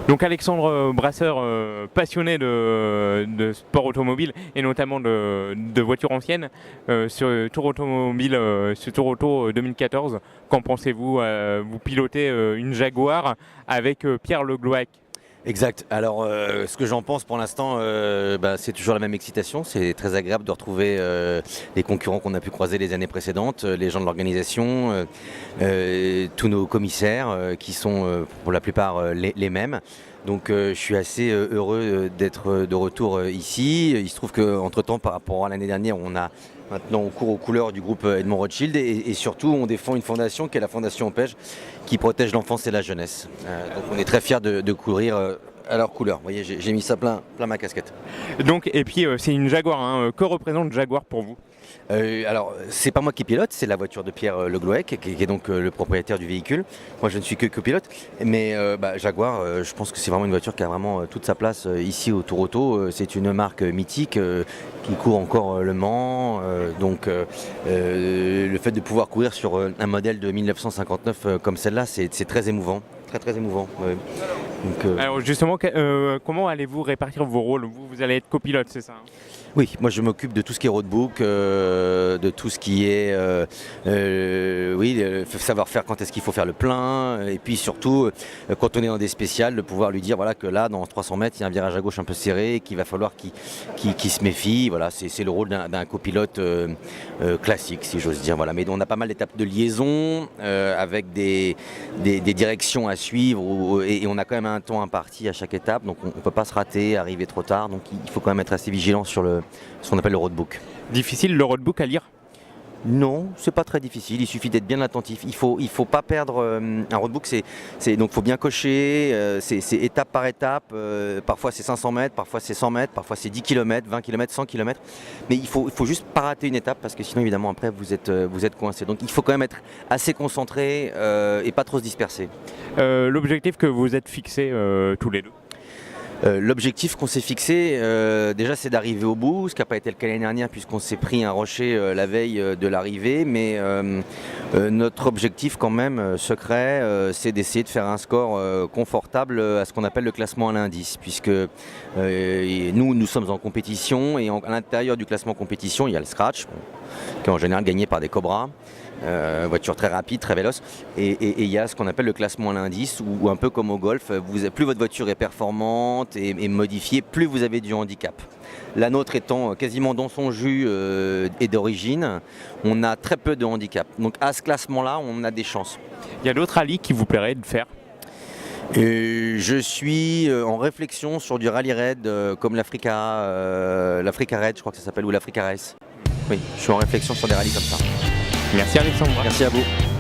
Donc Alexandre Brasseur, passionné de sport automobile et notamment de voitures anciennes, sur Tour Automobile, ce Tour Auto 2014, qu'en pensez-vous? Vous pilotez une Jaguar avec Pierre Le Glouac. Exact. Alors, ce que j'en pense pour l'instant, c'est toujours la même excitation. C'est très agréable de retrouver les concurrents qu'on a pu croiser les années précédentes, les gens de l'organisation, tous nos commissaires qui sont pour la plupart les mêmes. Donc je suis assez heureux d'être de retour ici. Il se trouve qu'entre-temps, par rapport à l'année dernière, maintenant on court aux couleurs du groupe Edmond Rothschild et surtout on défend une fondation qui est la Fondation Ompège qui protège l'enfance et la jeunesse. Donc on est très fiers de courir à leurs couleurs. Vous voyez, j'ai mis ça plein ma casquette. Donc, et puis c'est une Jaguar, hein. Que représente Jaguar pour vous? Alors, c'est pas moi qui pilote, c'est la voiture de Pierre Le Glouac, qui est donc le propriétaire du véhicule. Moi, je ne suis que copilote. Mais Jaguar, je pense que c'est vraiment une voiture qui a vraiment toute sa place ici au Tour Auto. C'est une marque mythique qui court encore Le Mans. Donc, le fait de pouvoir courir sur un modèle de 1959 comme celle-là, c'est très émouvant. Très émouvant. Ouais. Donc, Alors justement, comment allez-vous répartir vos rôles? Vous allez être copilote, c'est ça, hein? Oui, moi je m'occupe de tout ce qui est roadbook, de tout ce qui est savoir faire quand est-ce qu'il faut faire le plein, et puis surtout quand on est dans des spéciales, de pouvoir lui dire voilà, que là dans 300 mètres il y a un virage à gauche un peu serré, qu'il va falloir qu'il se méfie. Voilà, c'est le rôle d'un copilote classique si j'ose dire. Voilà. Mais on a pas mal d'étapes de liaison avec des directions à suivre et on a quand même un temps imparti à chaque étape, donc on ne peut pas se rater, arriver trop tard, donc il faut quand même être assez vigilant sur ce qu'on appelle le roadbook. Difficile le roadbook à lire? Non, c'est pas très difficile, il suffit d'être bien attentif. Il faut pas perdre un roadbook, donc faut bien cocher, c'est étape par étape, parfois c'est 500 mètres, parfois c'est 100 mètres, parfois c'est 10 km, 20 km, 100 km. Mais il faut juste pas rater une étape parce que sinon évidemment après vous êtes coincé. Donc il faut quand même être assez concentré et pas trop se disperser. L'objectif que vous êtes fixé tous les deux? L'objectif qu'on s'est fixé, déjà c'est d'arriver au bout, ce qui n'a pas été le cas l'année dernière puisqu'on s'est pris un rocher la veille de l'arrivée, mais notre objectif quand même secret, c'est d'essayer de faire un score confortable à ce qu'on appelle le classement à l'indice, puisque nous sommes en compétition et à l'intérieur du classement compétition il y a le scratch, qui est en général gagné par des Cobras. Voiture très rapide, très véloce, et il y a ce qu'on appelle le classement à l'indice où un peu comme au golf, plus votre voiture est performante et modifiée, plus vous avez du handicap. La nôtre étant quasiment dans son jus et d'origine, on a très peu de handicap. Donc à ce classement-là, on a des chances. Il y a d'autres rallyes qui vous plairaient de faire? Je suis en réflexion sur du rallye raid comme l'Africa Raid, je crois que ça s'appelle, ou l'Africa Race. Oui, je suis en réflexion sur des rallyes comme ça. Merci Alexandre. Merci à vous.